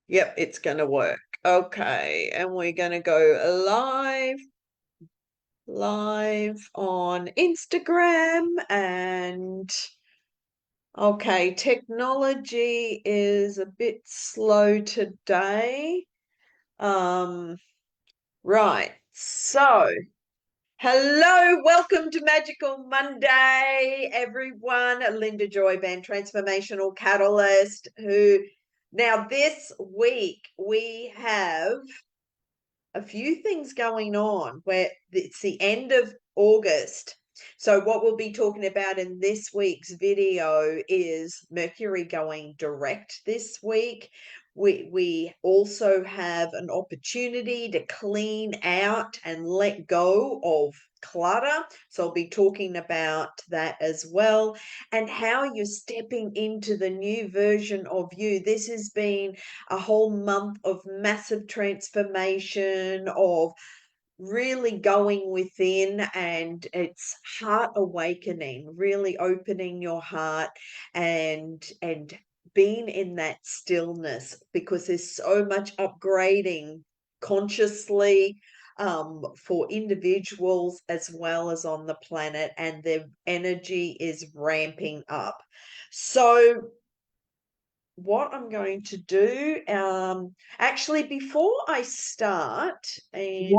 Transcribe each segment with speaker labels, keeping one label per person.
Speaker 1: Yep, it's going to work. Okay, and we're going to go live on Instagram. And okay, technology is a bit slow today. Right. So, hello, welcome to Magical Monday, everyone. Linda Joy Benn, Transformational Catalyst, who now this week we have a few things going on where it's the end of August. So what we'll be talking about in this week's video is Mercury going direct this week. We also have an opportunity to clean out and let go of clutter. So I'll be talking about that as well, and how you're stepping into the new version of you. This has been a whole month of massive transformation, of really going within, and it's heart awakening, really opening your heart and being in that stillness, because there's so much upgrading consciously, for individuals as well as on the planet, and their energy is ramping up. So what I'm going to do, actually, before I start, and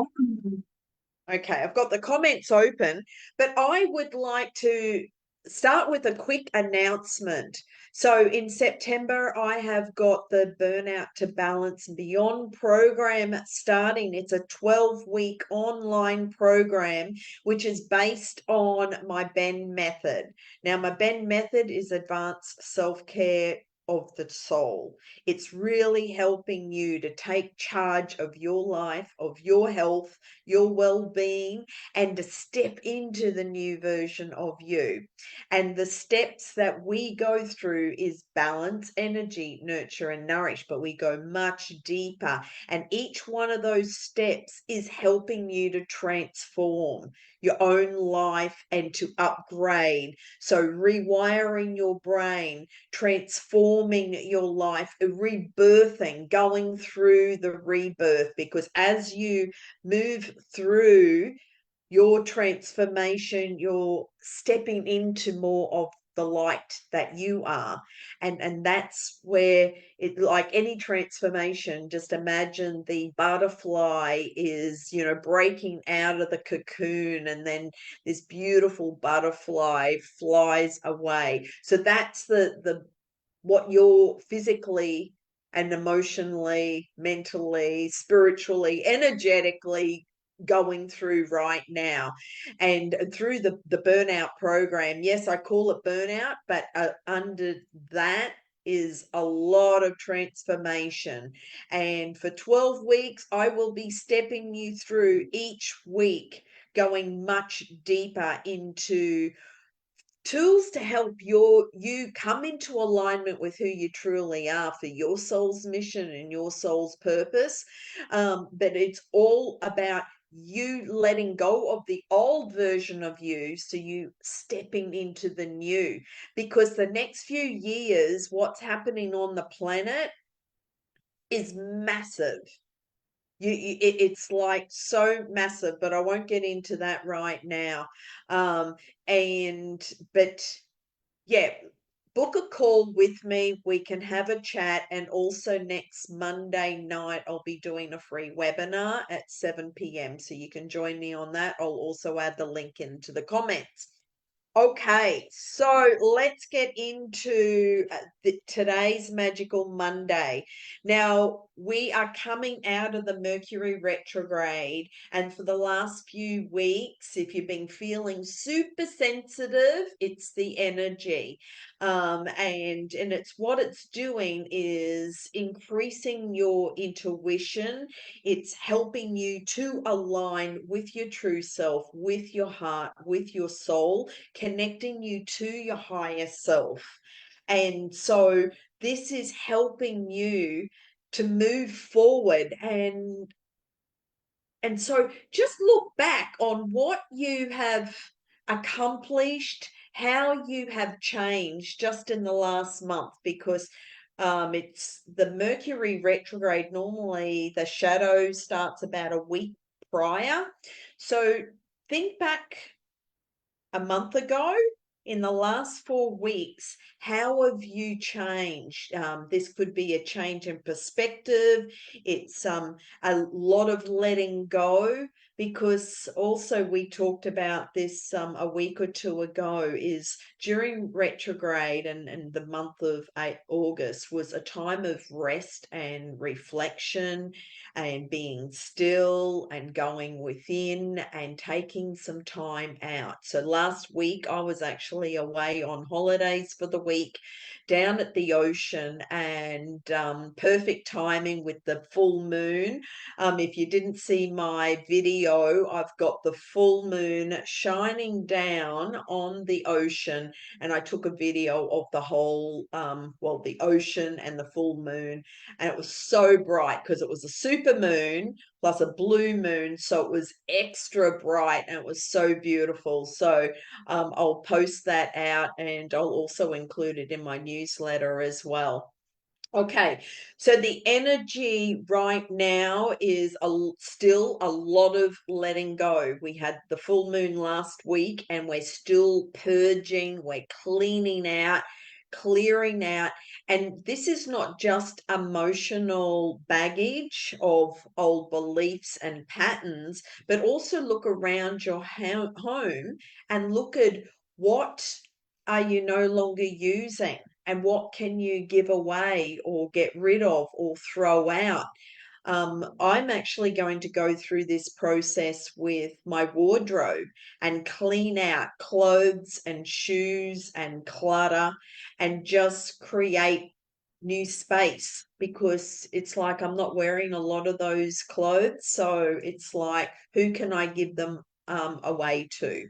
Speaker 1: okay, I've got the comments open, but I would like to start with a quick announcement. So in September, I have got the Burnout to Balance Beyond program starting. It's a 12-week online program, which is based on my Benn Method. Now, my Benn Method is advanced self-care of the soul. It's really helping you to take charge of your life, of your health, your well-being, and to step into the new version of you. And the steps that we go through is balance, energy, nurture, and nourish, but we go much deeper. And each one of those steps is helping you to transform your own life and to upgrade. So rewiring your brain, transforming your life, rebirthing, going through the rebirth, because as you move through your transformation, you're stepping into more of the light that you are. And that's where it, like any transformation, just imagine the butterfly is, breaking out of the cocoon, and then this beautiful butterfly flies away. So that's the what you're physically and emotionally, mentally, spiritually, energetically going through right now. And through the burnout program, yes, I call it burnout, but under that is a lot of transformation. And for 12 weeks, I will be stepping you through each week, going much deeper into tools to help you come into alignment with who you truly are for your soul's mission and your soul's purpose. But it's all about you letting go of the old version of you, so you stepping into the new. Because the next few years, what's happening on the planet is massive. It's like so massive, but I won't get into that right now. But yeah, book a call with me. We can have a chat. And also next Monday night, I'll be doing a free webinar at 7 p.m. So you can join me on that. I'll also add the link into the comments. Okay, so let's get into today's Magical Monday. Now, we are coming out of the Mercury Retrograde, and for the last few weeks, if you've been feeling super sensitive, it's the energy. And it's what it's doing is increasing your intuition. It's helping you to align with your true self, with your heart, with your soul, connecting you to your higher self. And so this is helping you to move forward. And so just look back on what you have accomplished, how you have changed just in the last month, because It's the Mercury retrograde. Normally, the shadow starts about a week prior. So think back a month ago, in the last 4 weeks, how have you changed? This could be a change in perspective. It's a lot of letting go, because also we talked about this a week or two ago, is during retrograde, and the month of August was a time of rest and reflection and being still and going within and taking some time out. So last week I was actually away on holidays for the week down at the ocean, and perfect timing with the full moon. If you didn't see my video, I've got the full moon shining down on the ocean, and I took a video of the whole, well, the ocean and the full moon, and it was so bright because it was a super moon plus a blue moon, so it was extra bright and it was so beautiful. So I'll post that out, and I'll also include it in my newsletter as well. Okay, so the energy right now is still a lot of letting go. We had the full moon last week, and we're still purging, we're cleaning out, clearing out. And this is not just emotional baggage of old beliefs and patterns, but also look around your home and look at what are you no longer using, and what can you give away or get rid of or throw out. I'm actually going to go through this process with my wardrobe and clean out clothes and shoes and clutter, and just create new space, because it's like I'm not wearing a lot of those clothes. So it's like, who can I give them away to?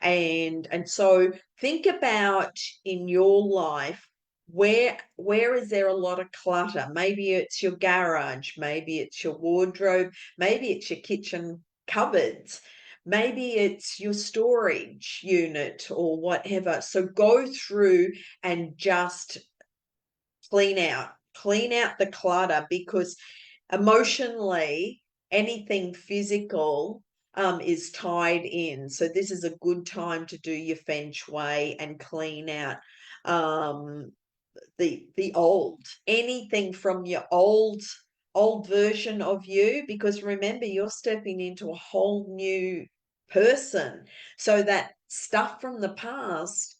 Speaker 1: And so think about, in your life, where is there a lot of clutter? Maybe it's your garage, maybe it's your wardrobe, maybe it's your kitchen cupboards, maybe it's your storage unit or whatever. So go through and just clean out the clutter, because emotionally, anything physical is tied in. So this is a good time to do your feng shui and clean out the old, anything from your old version of you, because remember, you're stepping into a whole new person. So that stuff from the past,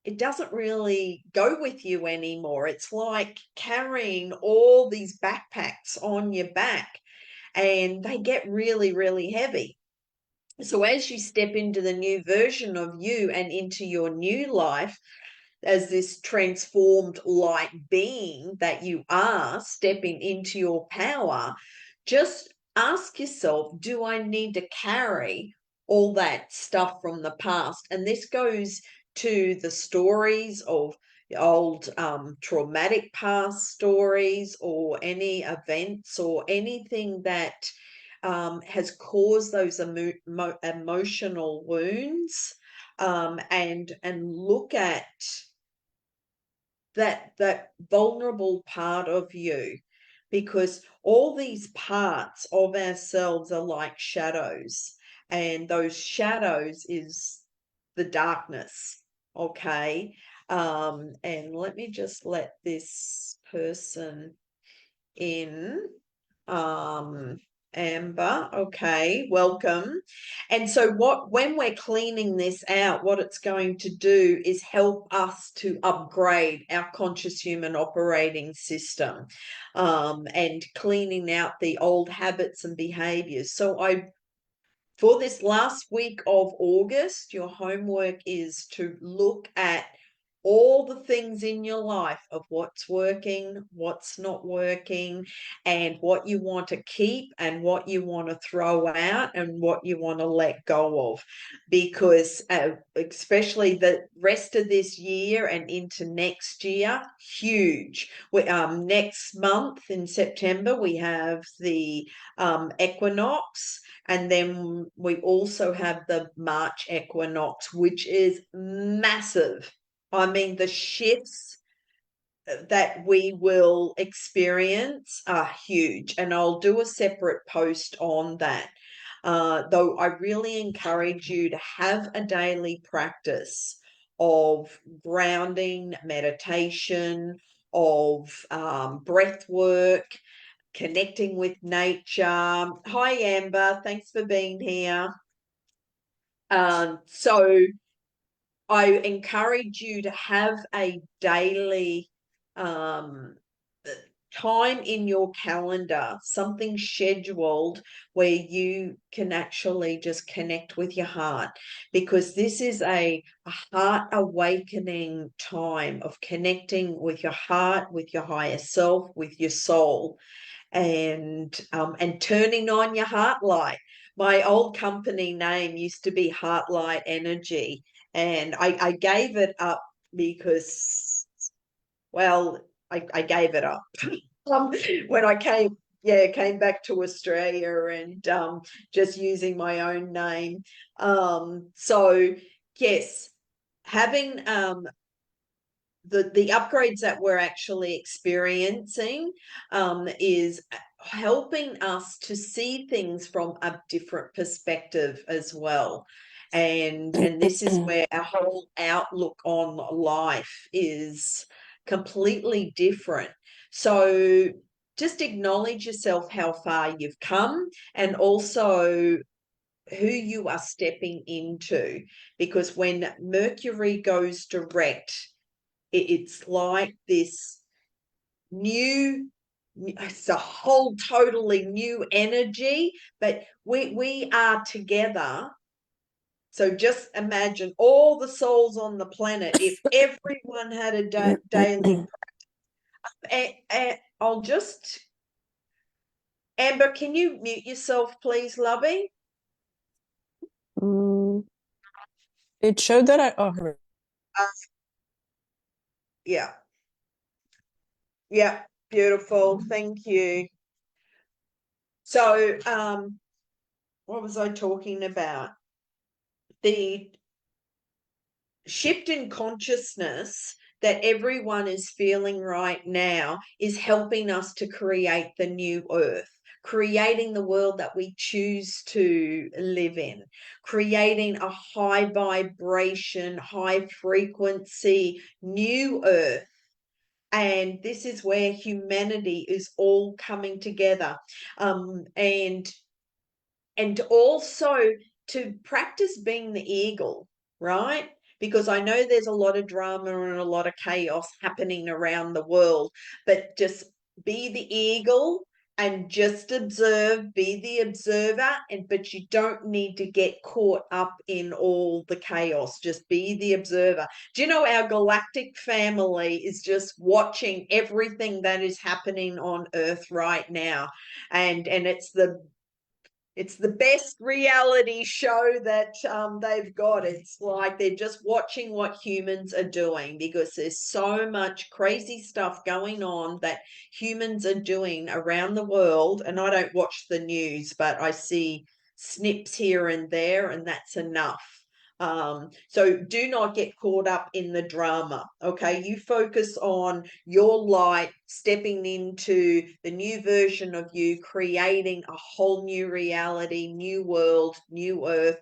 Speaker 1: it doesn't really go with you anymore. It's like carrying all these backpacks on your back, and they get really, really heavy. So as you step into the new version of you and into your new life, as this transformed light being that you are, stepping into your power, just ask yourself, do I need to carry all that stuff from the past? And this goes to the stories of old traumatic past stories, or any events or anything that has caused those emotional wounds, and look at that vulnerable part of you, because all these parts of ourselves are like shadows, and those shadows is the darkness. Okay. And let me just let this person in. um Amber, okay, welcome. And so when we're cleaning this out, what it's going to do is help us to upgrade our conscious human operating system, and cleaning out the old habits and behaviors. So for this last week of August, your homework is to look at all the things in your life of what's working, what's not working, and what you want to keep and what you want to throw out and what you want to let go of. Because especially the rest of this year and into next year, huge. Next month in September, we have the equinox. And then we also have the March equinox, which is massive. I mean, the shifts that we will experience are huge, and I'll do a separate post on that. Though I really encourage you to have a daily practice of grounding, meditation, of breath work, connecting with nature. Hi, Amber. Thanks for being here. So I encourage you to have a daily um, time in your calendar, something scheduled where you can actually just connect with your heart, because this is a heart awakening time of connecting with your heart, with your higher self, with your soul, and turning on your heart light. My old company name used to be Heartlight Energy, and I gave it up because, well, I gave it up when I came back to Australia, and just using my own name. So yes, having the upgrades that we're actually experiencing is helping us to see things from a different perspective as well. And this is where our whole outlook on life is completely different. So just acknowledge yourself, how far you've come, and also who you are stepping into. Because when Mercury goes direct, it's like this new, it's a whole totally new energy, but we are together. So just imagine all the souls on the planet, if everyone had a daily. I'll just, Amber, can you mute yourself, please, lovey?
Speaker 2: It showed that
Speaker 1: Yeah. Yeah, beautiful. Thank you. So, what was I talking about? The shift in consciousness that everyone is feeling right now is helping us to create the new earth, creating the world that we choose to live in, creating a high vibration, high frequency, new earth. And this is where humanity is all coming together. And also to practice being the eagle, right? Because I know there's a lot of drama and a lot of chaos happening around the world, but just be the eagle and just observe, be the observer, but you don't need to get caught up in all the chaos. Just be the observer. Do you know our galactic family is just watching everything that is happening on Earth right now, and it's the best reality show that they've got. It's like they're just watching what humans are doing, because there's so much crazy stuff going on that humans are doing around the world. And I don't watch the news, but I see snips here and there, and that's enough. So do not get caught up in the drama. Okay, you focus on your light, stepping into the new version of you, creating a whole new reality, new world, new earth,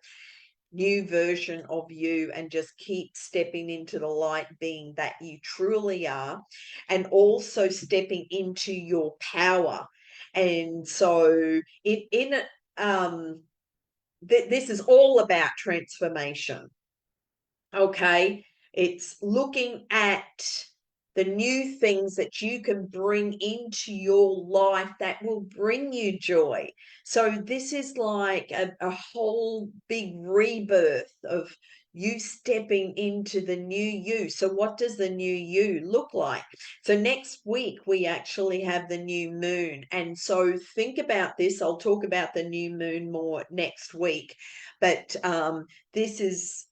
Speaker 1: new version of you, and just keep stepping into the light being that you truly are, and also stepping into your power. And so this is all about transformation. Okay, it's looking at the new things that you can bring into your life that will bring you joy. So this is like a whole big rebirth of you stepping into the new you. So what does the new you look like? So next week we actually have the new moon, and so think about this. I'll talk about the new moon more next week, but this is,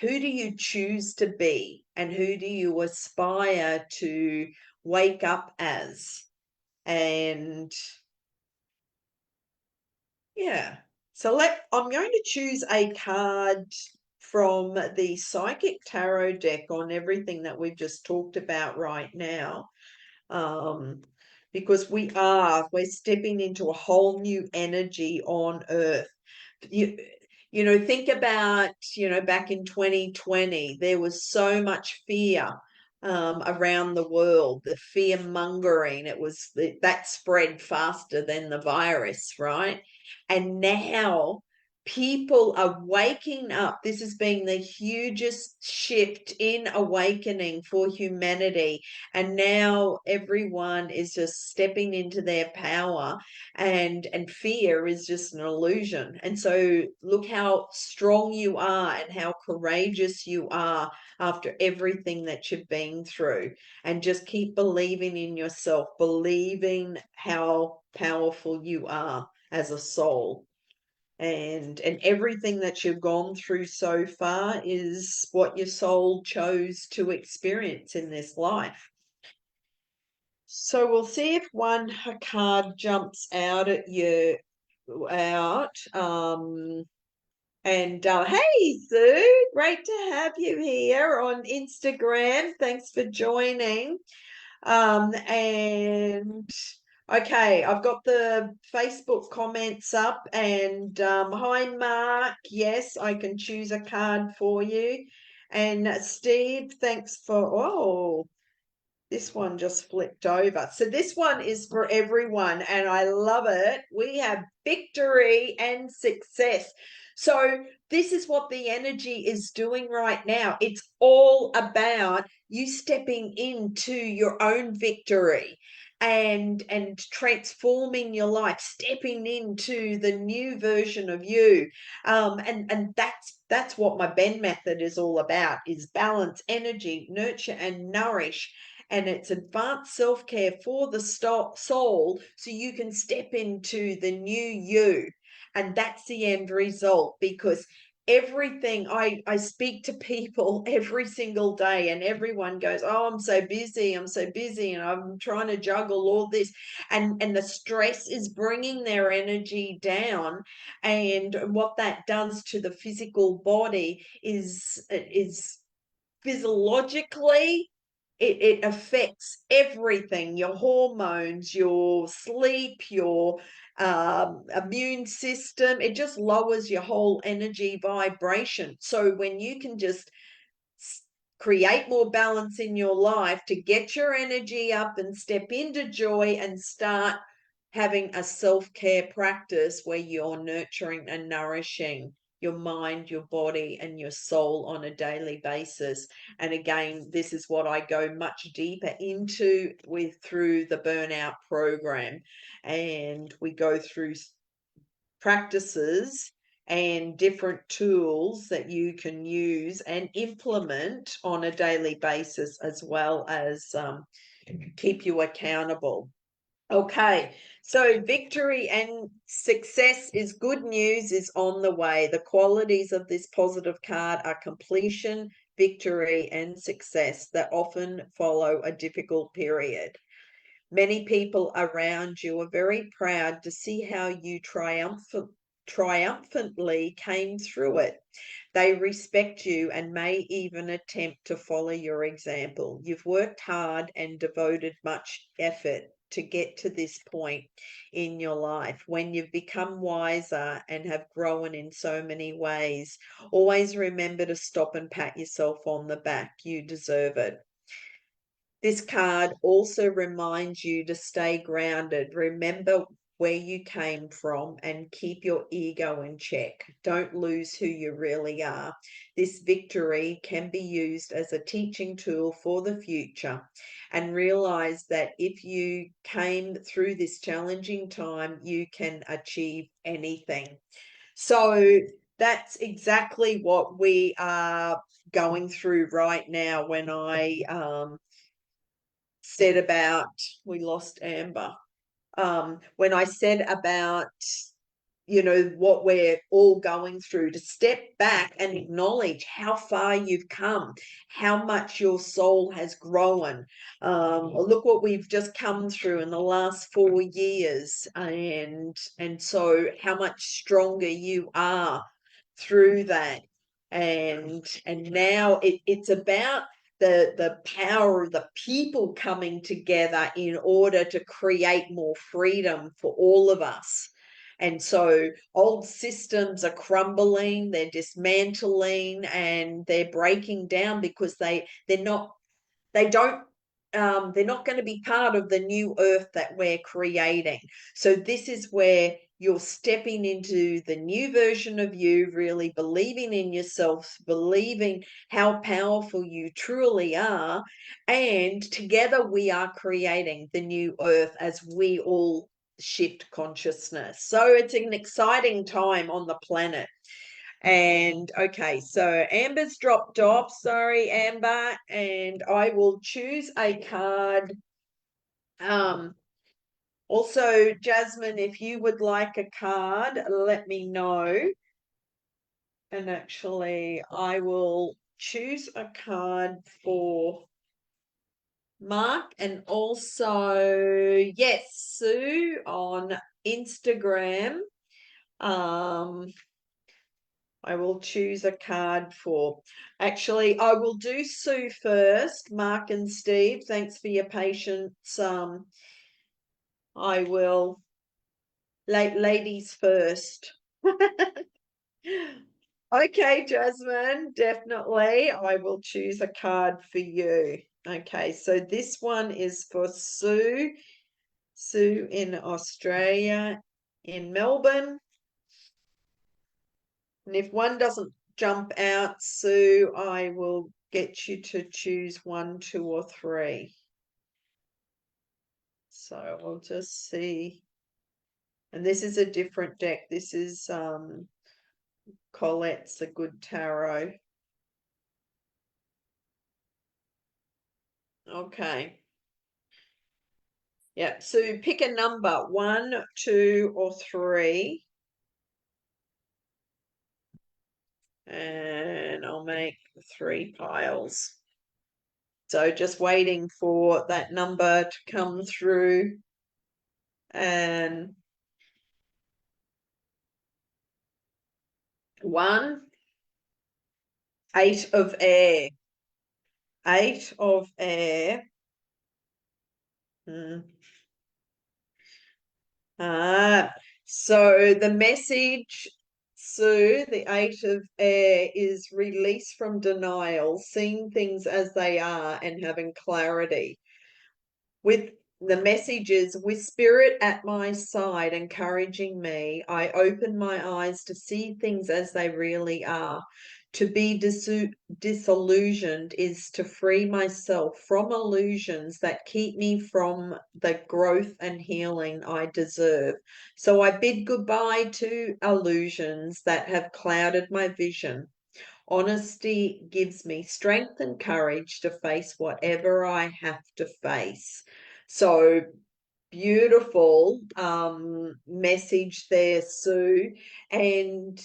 Speaker 1: who do you choose to be, and who do you aspire to wake up as? And yeah, so I'm going to choose a card from the Psychic Tarot deck on everything that we've just talked about right now. Because we're stepping into a whole new energy on Earth. You know, think about, back in 2020, there was so much fear around the world, the fear mongering. That spread faster than the virus, right? And now people are waking up. This has been the hugest shift in awakening for humanity. And now everyone is just stepping into their power, and fear is just an illusion. And so look how strong you are and how courageous you are after everything that you've been through. And just keep believing in yourself, believing how powerful you are as a soul. And everything that you've gone through so far is what your soul chose to experience in this life. So we'll see if a card jumps out at you. Hey, Sue, great to have you here on Instagram. Thanks for joining. And okay, I've got the Facebook comments up, and hi, Mark. Yes, I can choose a card for you. And Steve, thanks for, this one just flipped over. So this one is for everyone, and I love it. We have victory and success. So this is what the energy is doing right now. It's all about you stepping into your own victory and transforming your life, stepping into the new version of you. And that's what my Benn method is all about, is balance, energy, nurture, and nourish. And it's advanced self-care for the soul, so you can step into the new you. And that's the end result, because everything I speak to people every single day, and everyone goes, oh, I'm so busy, and I'm trying to juggle all this, and the stress is bringing their energy down. And what that does to the physical body is physiologically, it affects everything, your hormones, your sleep, your immune system. It just lowers your whole energy vibration. So when you can just create more balance in your life to get your energy up and step into joy and start having a self-care practice where you're nurturing and nourishing your mind, your body, and your soul on a daily basis. And again, this is what I go much deeper into through the Burnout program. And we go through practices and different tools that you can use and implement on a daily basis, as well as keep you accountable. Okay, so victory and success is good news, is on the way. The qualities of this positive card are completion, victory, and success that often follow a difficult period. Many people around you are very proud to see how you triumphantly came through it. They respect you and may even attempt to follow your example. You've worked hard and devoted much effort to get to this point in your life. When you've become wiser and have grown in so many ways, always remember to stop and pat yourself on the back. You deserve it. This card also reminds you to stay grounded. Remember where you came from and keep your ego in check. Don't lose who you really are. This victory can be used as a teaching tool for the future, and realize that if you came through this challenging time, you can achieve anything. So that's exactly what we are going through right now. When I said about, we lost Amber. When I said about, what we're all going through, to step back and acknowledge how far you've come, how much your soul has grown. Look what we've just come through in the last 4 years, and so how much stronger you are through that. and now it's about the power of the people coming together in order to create more freedom for all of us. And so old systems are crumbling, they're dismantling, and they're breaking down because they're not they don't they're not going to be part of the new earth that we're creating. So this is where you're stepping into the new version of you, really believing in yourself, believing how powerful you truly are, and together we are creating the new earth as we all shift consciousness. So it's an exciting time on the planet. And okay, so Amber's dropped off. Sorry, Amber. And I will choose a card. Also, Jasmine, if you would like a card, let me know. And actually, I will choose a card for Mark, and also, yes, Sue on Instagram. I will choose a card for. Actually, I will do Sue first. Mark and Steve, thanks for your patience. I will. Ladies first. Okay, Jasmine, definitely. I will choose a card for you. Okay, so this one is for Sue. Sue in Australia, in Melbourne. And if one doesn't jump out, Sue, I will get you to choose 1, 2, or 3. So we'll just see. And this is a different deck. This is Colette's A Good Tarot. Okay. Yeah, so pick a number, 1, 2, or 3. And I'll make 3 piles. So just waiting for that number to come through. And 1, 8 of air. 8 of air. So the message, Sue, the 8 of air, is release from denial, seeing things as they are and having clarity. With the messages, with spirit at my side encouraging me, I open my eyes to see things as they really are. To be disillusioned is to free myself from illusions that keep me from the growth and healing I deserve. So I bid goodbye to illusions that have clouded my vision. Honesty gives me strength and courage to face whatever I have to face. So beautiful message there, Sue. And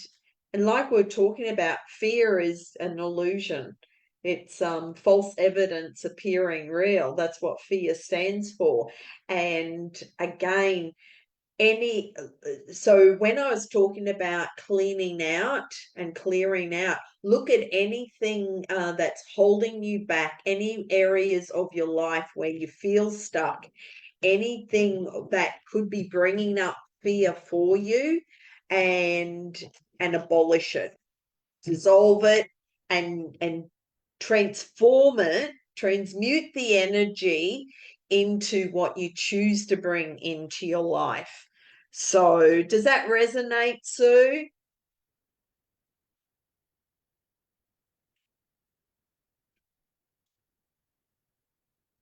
Speaker 1: like we're talking about, fear is an illusion. It's false evidence appearing real. That's what fear stands for. And again, so when I was talking about cleaning out and clearing out, look at anything that's holding you back, any areas of your life where you feel stuck, anything that could be bringing up fear for you, and abolish it, dissolve it, and transform it, transmute the energy into what you choose to bring into your life. So does that resonate, Sue?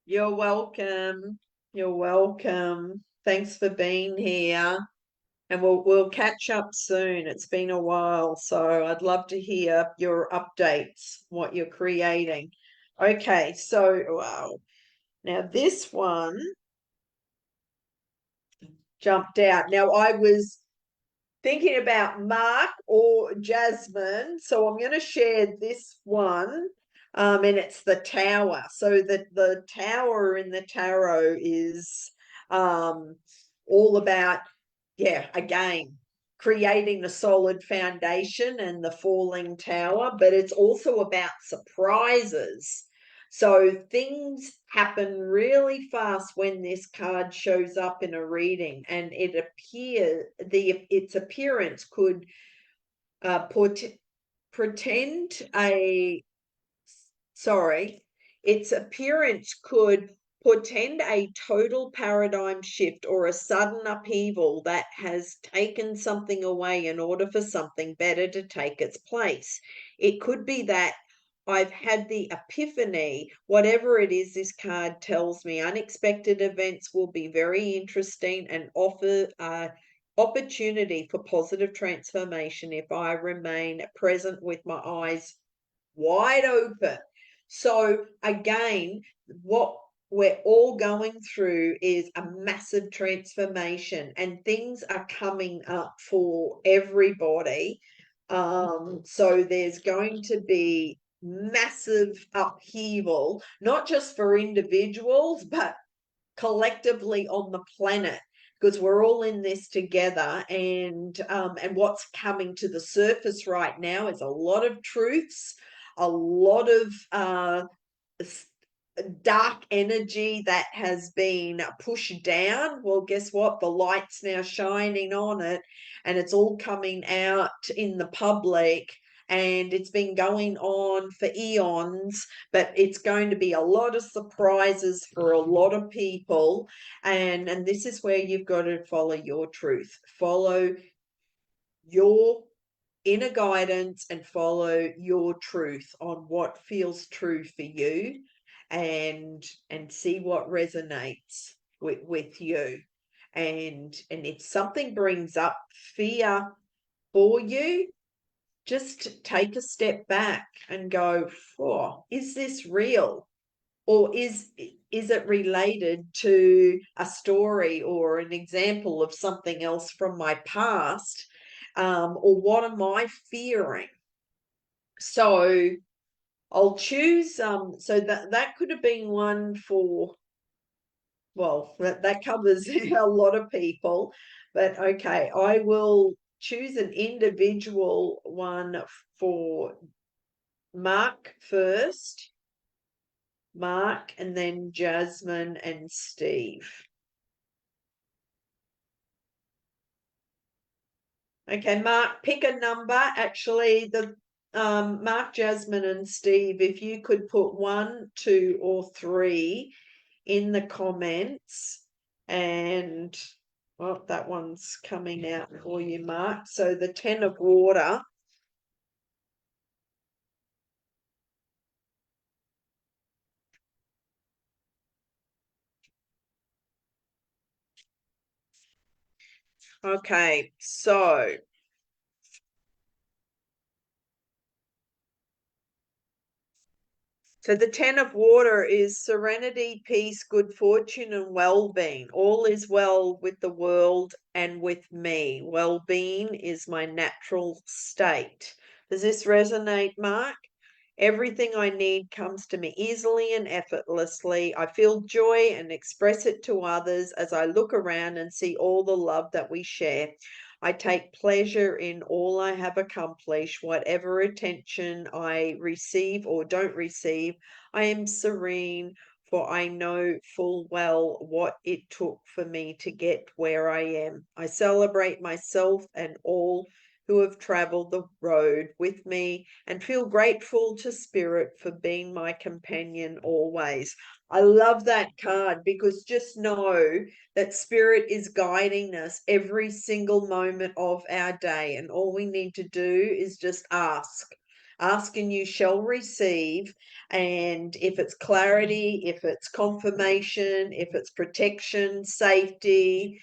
Speaker 1: You're welcome. You're welcome. Thanks for being here. And we'll catch up soon. It's been a while, so I'd love to hear your updates, what you're creating. Okay, so wow. Now this one jumped out. Now I was thinking about Mark or Jasmine, so I'm going to share this one. And it's the tower. So the tower in the tarot is all about, yeah, again, creating a solid foundation and the falling tower, but it's also about surprises. So things happen really fast when this card shows up in a reading, and its appearance could pretend a sorry, its appearance could portend a total paradigm shift or a sudden upheaval that has taken something away in order for something better to take its place. It could be that I've had the epiphany, whatever it is this card tells me. Unexpected events will be very interesting and offer opportunity for positive transformation if I remain present with my eyes wide open. So again, what we're all going through is a massive transformation, and things are coming up for everybody. So there's going to be massive upheaval, not just for individuals, but collectively on the planet, because we're all in this together. And what's coming to the surface right now is a lot of truths, a lot of dark energy that has been pushed down. Well, guess what? The light's now shining on it, and it's all coming out in the public. And it's been going on for eons, but it's going to be a lot of surprises for a lot of people. And this is where you've got to follow your truth, follow your inner guidance, and follow your truth on what feels true for you, and see what resonates with you. And if something brings up fear for you, just take a step back and go, oh, is this real? Or is it related to a story or an example of something else from my past? Or what am I fearing? So I'll choose so that could have been one for, well, that covers a lot of people, but okay, I will choose an individual one for Mark first. Mark, and then Jasmine and Steve. Okay, Mark, pick a number. Actually, the Mark, Jasmine, and Steve, if you could put 1, 2, or 3 in the comments. And well, that one's coming out for you, Mark. So the 10 of water. Okay, so the 10 of water is serenity, peace, good fortune, and well-being. All is well with the world and with me. Well-being is my natural state. Does this resonate, Mark? Everything I need comes to me easily and effortlessly. I feel joy and express it to others as I look around and see all the love that we share. I take pleasure in all I have accomplished. Whatever attention I receive or don't receive, I am serene, for I know full well what it took for me to get where I am. I celebrate myself and all who have traveled the road with me, and feel grateful to Spirit for being my companion always. I love that card, because just know that Spirit is guiding us every single moment of our day, and all we need to do is just ask. Ask and you shall receive. And if it's clarity, if it's confirmation, if it's protection, safety,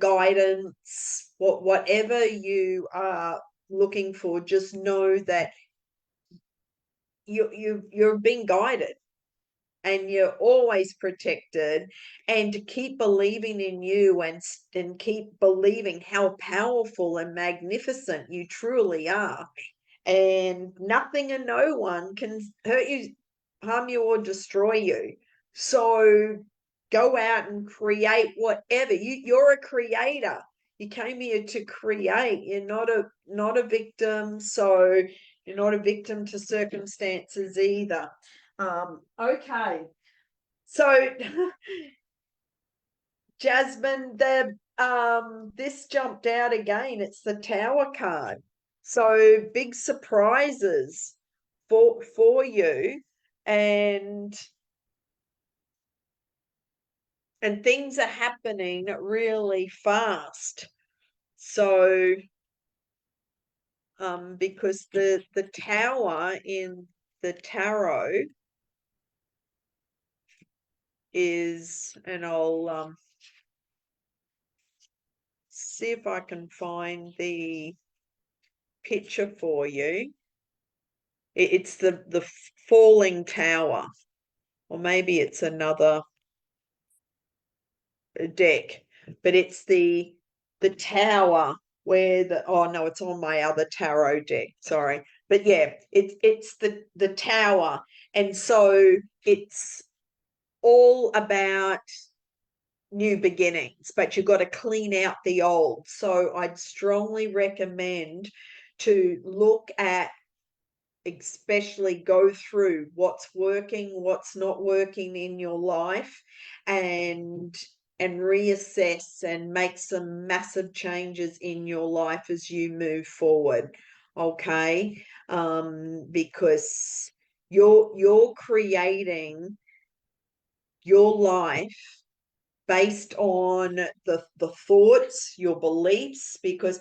Speaker 1: guidance, whatever you are looking for, just know that you're being guided, and you're always protected. And to keep believing in you, and keep believing how powerful and magnificent you truly are. And nothing and no one can hurt you, harm you, or destroy you. So go out and create whatever. You're a creator. You came here to create. You're not a victim, so you're not a victim to circumstances either. Okay. So Jasmine, this jumped out again. It's the Tower card. So big surprises for you, and things are happening really fast. So because the Tower in the tarot is, and I'll see if I can find the picture for you. It's the falling tower, or maybe it's another deck, but it's the tower where oh no, it's on my other tarot deck, sorry. But yeah, it's the tower, and so it's all about new beginnings, but you've got to clean out the old. So I'd strongly recommend to look at, especially go through what's working, what's not working in your life, and reassess and make some massive changes in your life as you move forward. Okay. Because you're creating your life based on the thoughts, your beliefs, because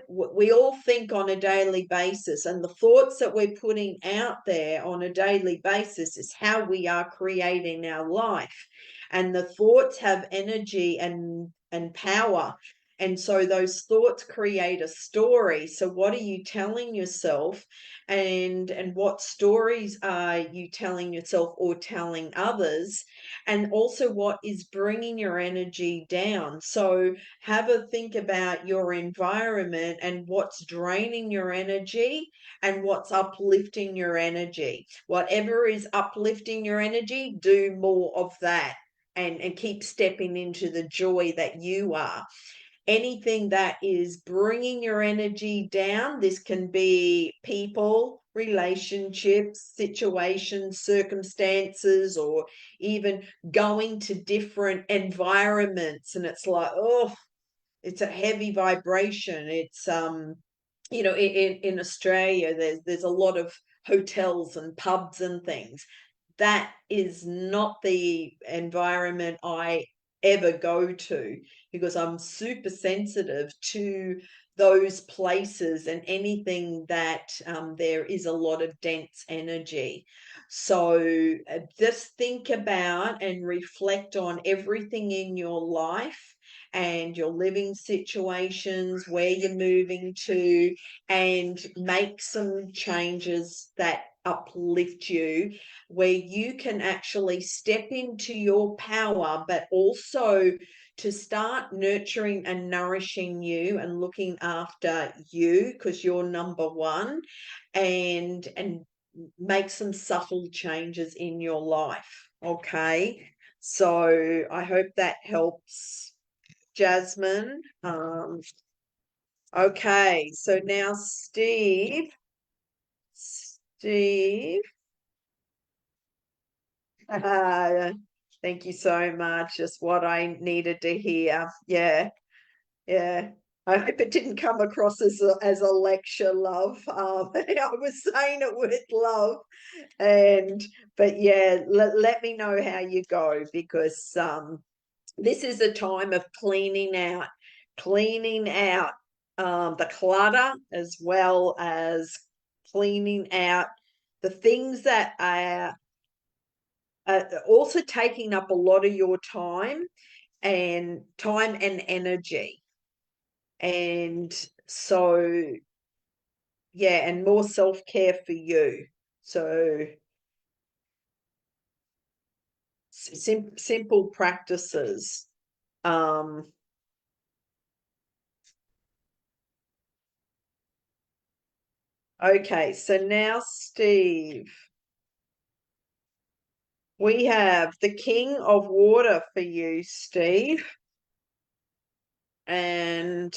Speaker 1: we all think on a daily basis, and the thoughts that we're putting out there on a daily basis is how we are creating our life. And the thoughts have energy and power. And so those thoughts create a story. So what are you telling yourself, and what stories are you telling yourself or telling others? And also what is bringing your energy down. So have a think about your environment and what's draining your energy and what's uplifting your energy. Whatever is uplifting your energy, do more of that, and keep stepping into the joy that you are. Anything that is bringing your energy down, this can be people, relationships, situations, circumstances, or even going to different environments, and it's like, oh, it's a heavy vibration. It's in Australia there's a lot of hotels and pubs and things. That is not the environment I ever go to, because I'm super sensitive to those places and anything that there is a lot of dense energy. So just think about and reflect on everything in your life and your living situations, where you're moving to, and make some changes that uplift you, where you can actually step into your power, but also to start nurturing and nourishing you and looking after you, because you're number one, and make some subtle changes in your life. Okay. So I hope that helps, Jasmine. Okay, so now Steve, thank you so much. Just what I needed to hear. Yeah, yeah. I hope it didn't come across as a lecture, love. I was saying it with love, but yeah, let me know how you go, because this is a time of cleaning out the clutter, as well as cleaning out the things that are also taking up a lot of your time and energy. And so, yeah, and more self-care for you. So simple practices. Okay, so now, Steve, we have the King of Water for you, Steve. And And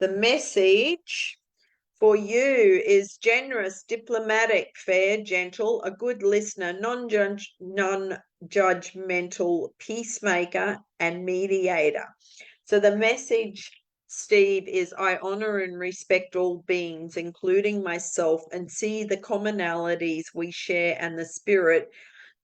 Speaker 1: the message for you is generous, diplomatic, fair, gentle, a good listener, non-judgmental, peacemaker, and mediator. So the message, Steve, is I honor and respect all beings, including myself, and see the commonalities we share and the spirit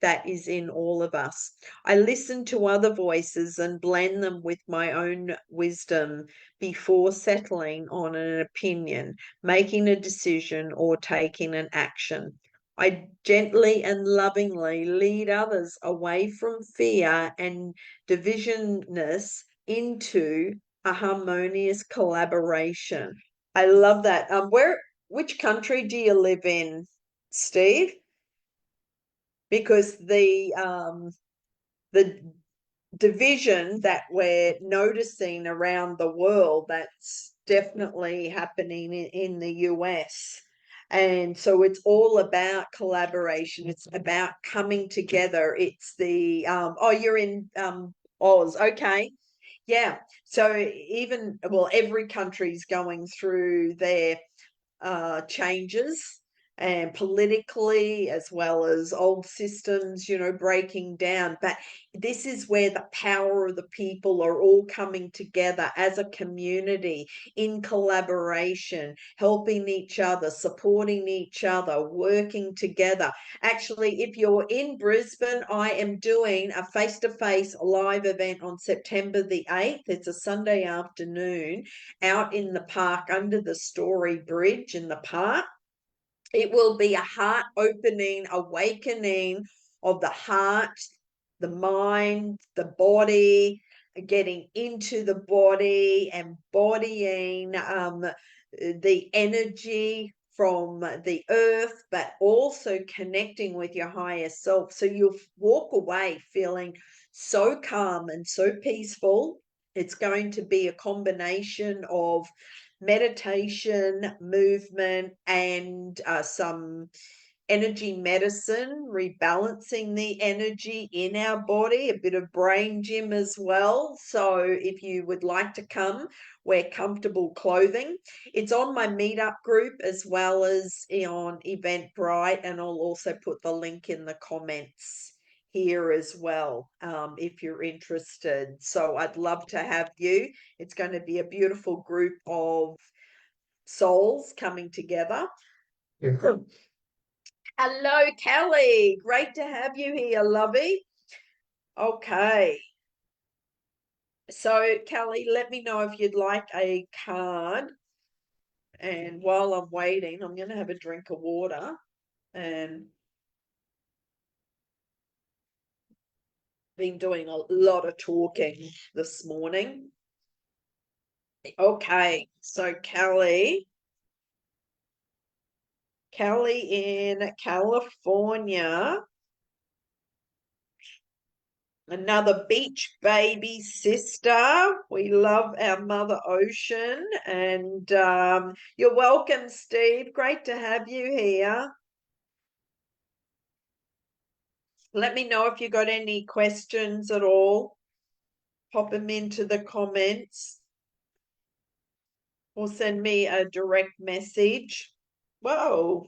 Speaker 1: that is in all of us. I listen to other voices and blend them with my own wisdom before settling on an opinion, making a decision, or taking an action. I gently and lovingly lead others away from fear and divisionness into a harmonious collaboration. I love that. Which country do you live in, Steve? Because the division that we're noticing around the world, that's definitely happening in the US. And so it's all about collaboration. It's about coming together. It's the you're in Oz. Okay. Yeah. So every country's going through their changes, and politically as well as old systems, breaking down. But this is where the power of the people are all coming together as a community in collaboration, helping each other, supporting each other, working together. Actually, if you're in Brisbane, I am doing a face-to-face live event on September the 8th. It's a Sunday afternoon out in the park under the Story Bridge in the park. It will be a heart opening, awakening of the heart, the mind, the body, getting into the body, embodying the energy from the earth, but also connecting with your higher self. So you'll walk away feeling so calm and so peaceful. It's going to be a combination of meditation, movement, and some energy medicine, rebalancing the energy in our body, a bit of brain gym as well. So if you would like to come, wear comfortable clothing. It's on my meetup group as well as on Eventbrite, and I'll also put the link in the comments here as well, if you're interested. So I'd love to have you. It's going to be a beautiful group of souls coming together. Hello, Kelly. Great to have you here, lovey. Okay. So, Kelly, let me know if you'd like a card. And while I'm waiting, I'm going to have a drink of water. And been doing a lot of talking this morning. Okay, so Kelly in California, another beach baby sister. We love our Mother Ocean. And you're welcome, Steve. Great to have you here. Let me know if you got any questions at all. Pop them into the comments or send me a direct message. Whoa.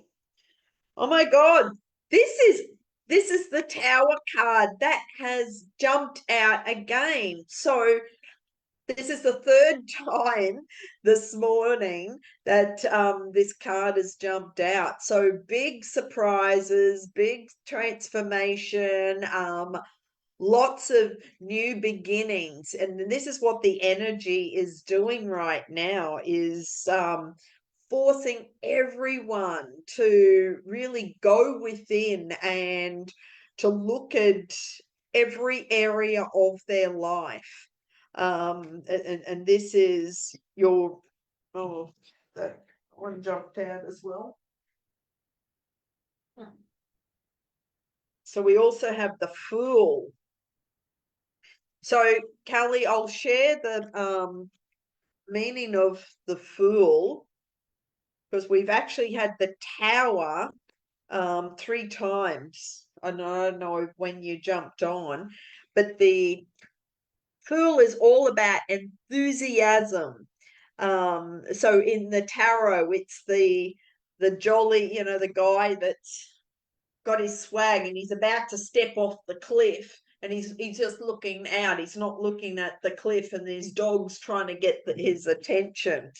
Speaker 1: Oh my God. This is the Tower card that has jumped out again. So this is the third time this morning that this card has jumped out. So big surprises, big transformation, lots of new beginnings. And this is what the energy is doing right now, is forcing everyone to really go within and to look at every area of their life. And this is your, that one jumped out as well. So we also have the Fool. So Kelly, I'll share the meaning of the Fool, because we've actually had the Tower 3 times. I don't know when you jumped on, but the Fool is all about enthusiasm, So in the tarot, it's the jolly, the guy that's got his swag and he's about to step off the cliff, and he's just looking out. He's not looking at the cliff, and there's dogs trying to get his attention.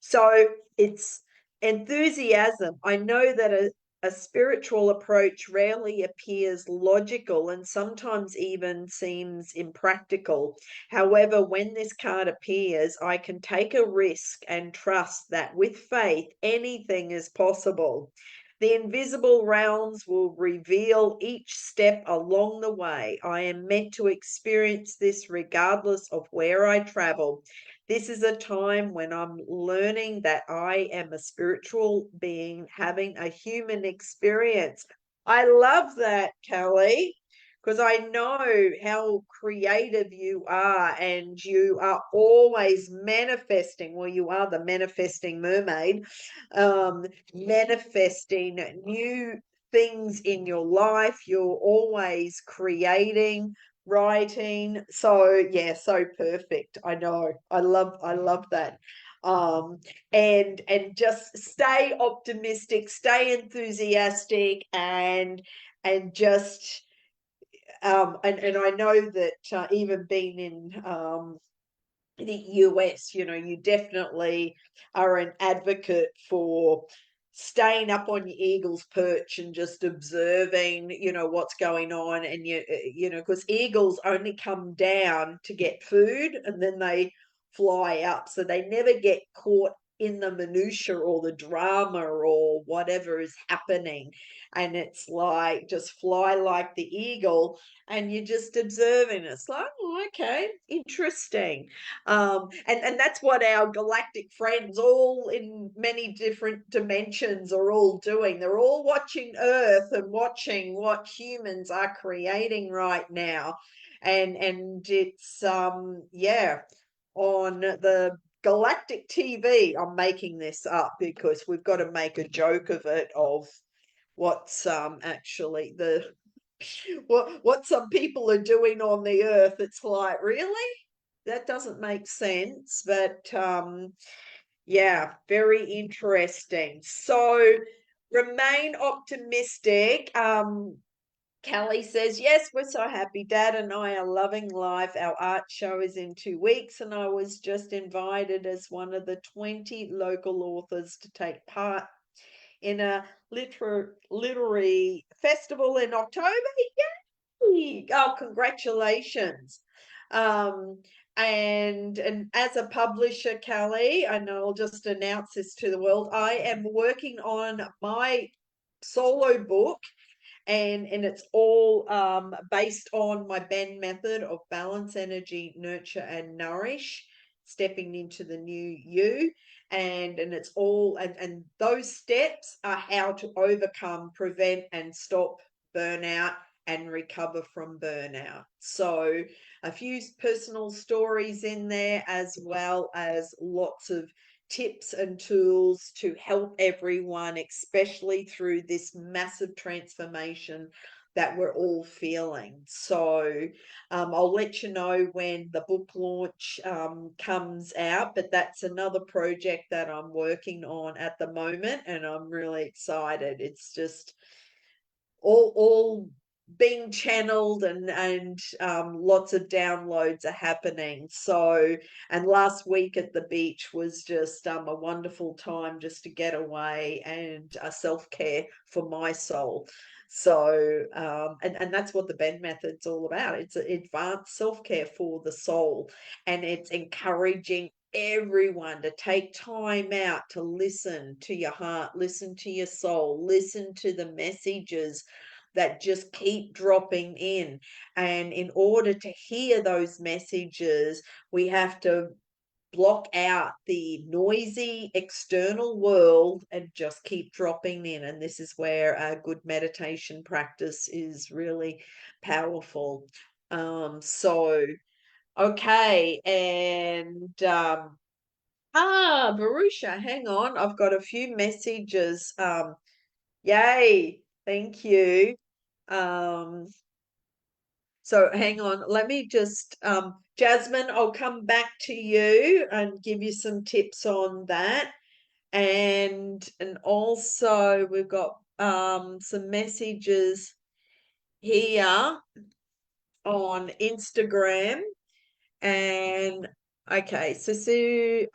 Speaker 1: So it's enthusiasm. I know that a spiritual approach rarely appears logical and sometimes even seems impractical. However, when this card appears, I can take a risk and trust that with faith, anything is possible. The invisible realms will reveal each step along the way. I am meant to experience this regardless of where I travel. This is a time when I'm learning that I am a spiritual being having a human experience. I love that, Kelly, because I know how creative you are, and you are always manifesting. Well, you are the manifesting mermaid, manifesting new things in your life. You're always creating, writing. So yeah, so perfect. I know. I love that. And just stay optimistic, stay enthusiastic, and just and I know that even being in the US, you definitely are an advocate for staying up on your eagle's perch and just observing, what's going on. And because eagles only come down to get food and then they fly up. So they never get caught in the minutia or the drama or whatever is happening. And it's like just fly like the eagle, and you're just observing. It's like, oh, okay, interesting. And that's what our galactic friends, all in many different dimensions, are all doing. They're all watching Earth and watching what humans are creating right now. And it's yeah, on the galactic TV. I'm making this up because we've got to make a joke of it, of what's actually the what some people are doing on the earth. It's like, really? That doesn't make sense. But yeah, very interesting. So remain optimistic. Kelly says, yes, we're so happy. Dad and I are loving life. Our art show is in 2 weeks, and I was just invited as one of the 20 local authors to take part in a literary festival in October. Yay! Oh, congratulations. Um, and as a publisher, Kelly, and I'll just announce this to the world, I am working on my solo book, and it's all based on my Benn method of balance, energy, nurture, and nourish, stepping into the new you. And it's all, and those steps are how to overcome, prevent, and stop burnout and recover from burnout. So a few personal stories in there, as well as lots of tips and tools to help everyone, especially through this massive transformation that we're all feeling. So I'll let you know when the book launch comes out, but that's another project that I'm working on at the moment, and I'm really excited. It's just all being channeled, and lots of downloads are happening. So, and last week at the beach was just a wonderful time just to get away, and self-care for my soul. So and that's what the Benn Method's all about. It's advanced self-care for the soul, and it's encouraging everyone to take time out to listen to your heart, listen to your soul, listen to the messages that just keep dropping in. And in order to hear those messages, we have to block out the noisy external world and just keep dropping in. And this is where a good meditation practice is really powerful. So okay, and Marusha, hang on, I've got a few messages. Yay, thank you. So hang on, let me just Jasmine, I'll come back to you and give you some tips on that. And also we've got some messages here on Instagram. And okay, so Sue,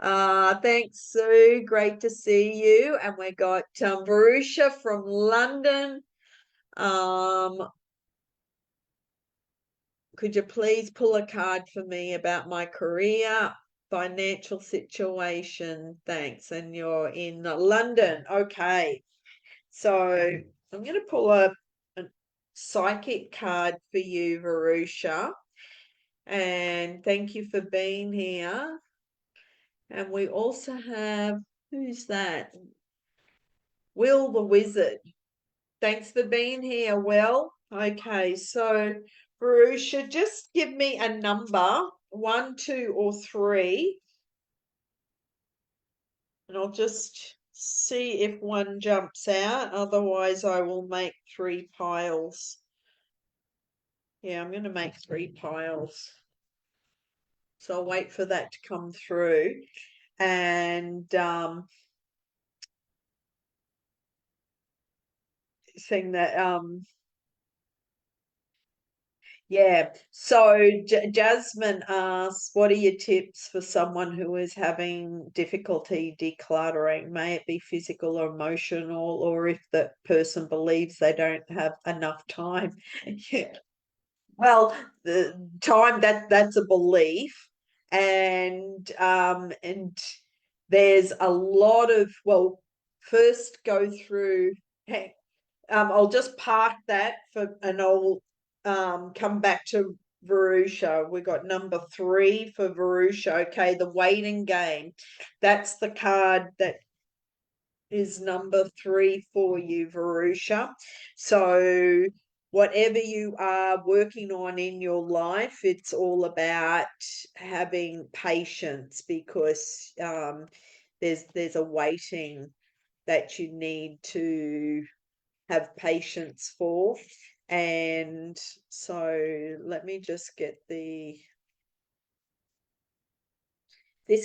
Speaker 1: thanks, Sue. Great to see you. And we got Varusha from London. Could you please pull a card for me about my career, financial situation? Thanks. And you're in London. Okay. So I'm going to pull a psychic card for you, Varusha. And thank you for being here. And we also have, who's that? Will the Wizard. Thanks for being here, Will. Okay, so Varusha, just give me a number, 1, 2, or 3, and I'll just see if one jumps out. Otherwise, I will make 3 piles. Yeah, I'm going to make 3 piles. So I'll wait for that to come through. And saying that yeah, so Jasmine asks, what are your tips for someone who is having difficulty decluttering? May it be physical or emotional, or if the person believes they don't have enough time. Yeah. Well, the time that's a belief, and there's a lot of, well, first go through. Hey, I'll just park that and I'll come back to Varusha. We got number 3 for Varusha. Okay, the waiting game. That's the card that is number 3 for you, Varusha. So whatever you are working on in your life, it's all about having patience, because there's a waiting that you need to have patience for. And so let me just get this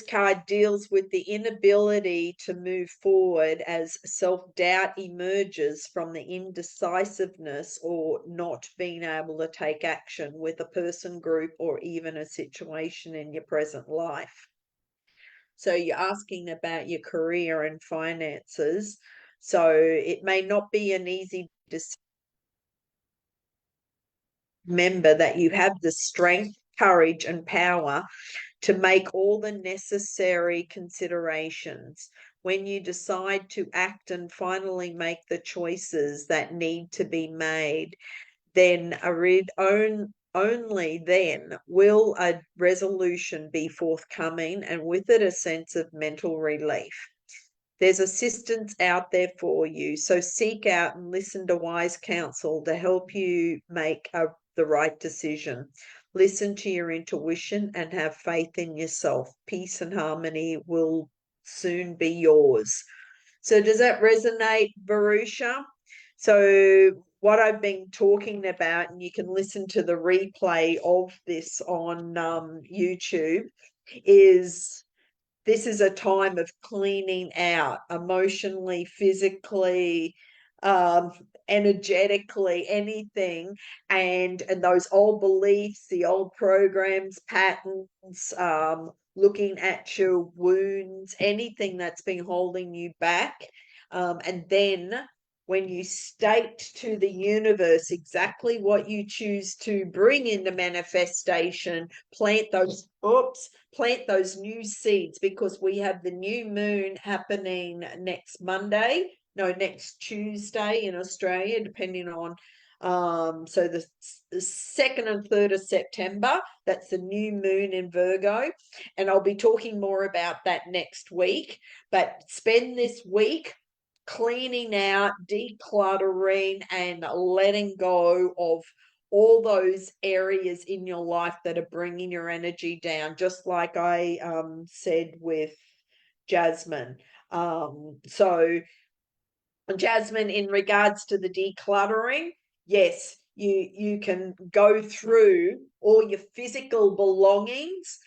Speaker 1: card deals with the inability to move forward as self-doubt emerges from the indecisiveness or not being able to take action with a person, group, or even a situation in your present life. So you're asking about your career and finances. So it may not be an easy decision. Remember that you have the strength, courage, and power to make all the necessary considerations. When you decide to act and finally make the choices that need to be made, then only then will a resolution be forthcoming, and with it a sense of mental relief. There's assistance out there for you, so seek out and listen to wise counsel to help you make the right decision. Listen to your intuition and have faith in yourself. Peace and harmony will soon be yours. So does that resonate, Varusha? So what I've been talking about, and you can listen to the replay of this on YouTube, is this is a time of cleaning out emotionally, physically, energetically, anything, and those old beliefs, the old programs, patterns, looking at your wounds, anything that's been holding you back. And then when you state to the universe exactly what you choose to bring into manifestation, plant those new seeds, because we have the new moon happening next Tuesday in Australia, depending on so the 2nd and 3rd of September, that's the new moon in Virgo, and I'll be talking more about that next week. But spend this week cleaning out, decluttering, and letting go of all those areas in your life that are bringing your energy down, just like I said with Jasmine. So Jasmine, in regards to the decluttering, yes, you can go through all your physical belongings,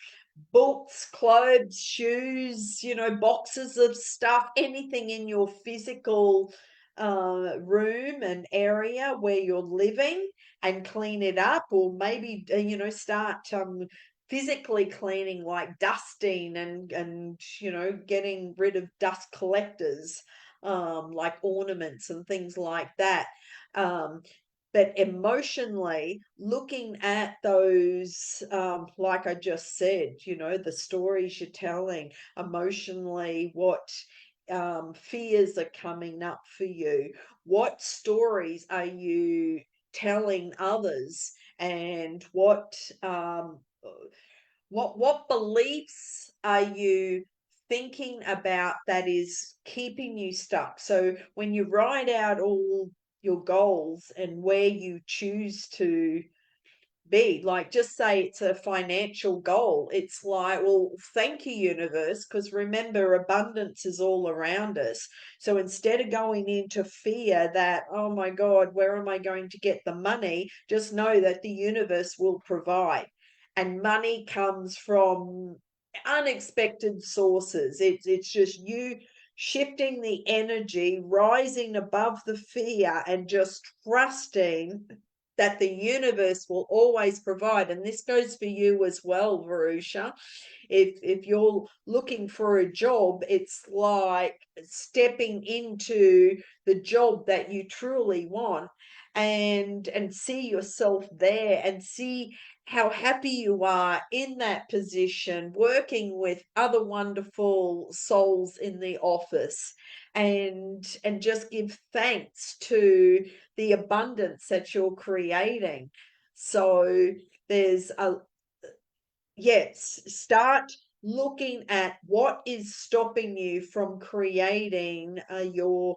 Speaker 1: books, clothes, shoes, boxes of stuff, anything in your physical room and area where you're living, and clean it up, or maybe start physically cleaning, like dusting and getting rid of dust collectors, like ornaments and things like that. um but emotionally looking at those, like I just said, the stories you're telling, emotionally, what fears are coming up for you, what stories are you telling others, and what beliefs are you thinking about that is keeping you stuck? So when you write out all your goals and where you choose to be, like, just say it's a financial goal, it's like, well, thank you, universe, because remember, abundance is all around us. So instead of going into fear that, oh my god, where am I going to get the money, just know that the universe will provide. And money comes from unexpected sources. It's just you shifting the energy, rising above the fear, and just trusting that the universe will always provide. And this goes for you as well, Varusha. If you're looking for a job, it's like stepping into the job that you truly want, and see yourself there, and see how happy you are in that position, working with other wonderful souls in the office, and just give thanks to the abundance that you're creating. So there's a yes, start looking at what is stopping you from creating your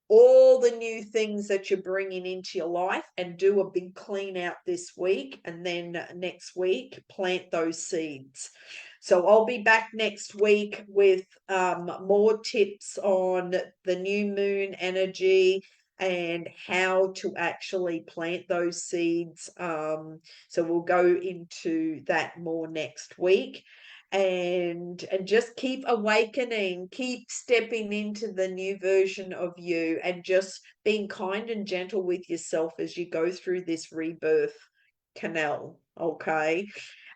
Speaker 1: all the new things that you're bringing into your life, and do a big clean out this week, and then next week plant those seeds. So I'll be back next week with more tips on the new moon energy and how to actually plant those seeds. So we'll go into that more next week, and just keep awakening, keep stepping into the new version of you, and just being kind and gentle with yourself as you go through this rebirth canal. Okay.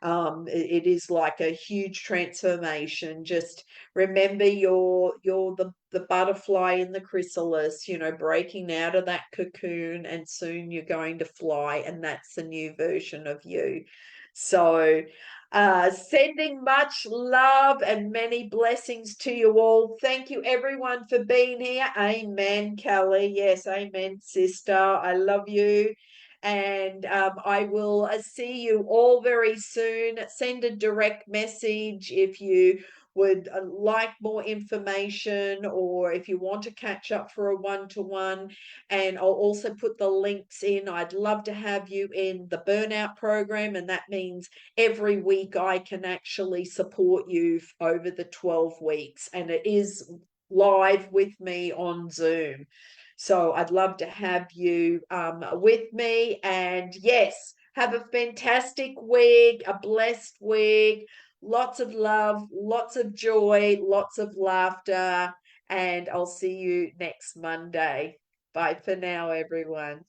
Speaker 1: It is like a huge transformation. Just remember, you're the butterfly in the chrysalis, breaking out of that cocoon, and soon you're going to fly, and that's the new version of you. So sending much love and many blessings to you all. Thank you, everyone, for being here. Amen, Kelly. Yes, amen, sister. I love you. And I will see you all very soon. Send a direct message if you would like more information, or if you want to catch up for a one-to-one. And I'll also put the links in. I'd love to have you in the Burnout program, and that means every week I can actually support you over the 12 weeks, and it is live with me on Zoom. So I'd love to have you with me. And yes, have a fantastic week, a blessed week, lots of love, lots of joy, lots of laughter, and I'll see you next Monday. Bye for now, everyone.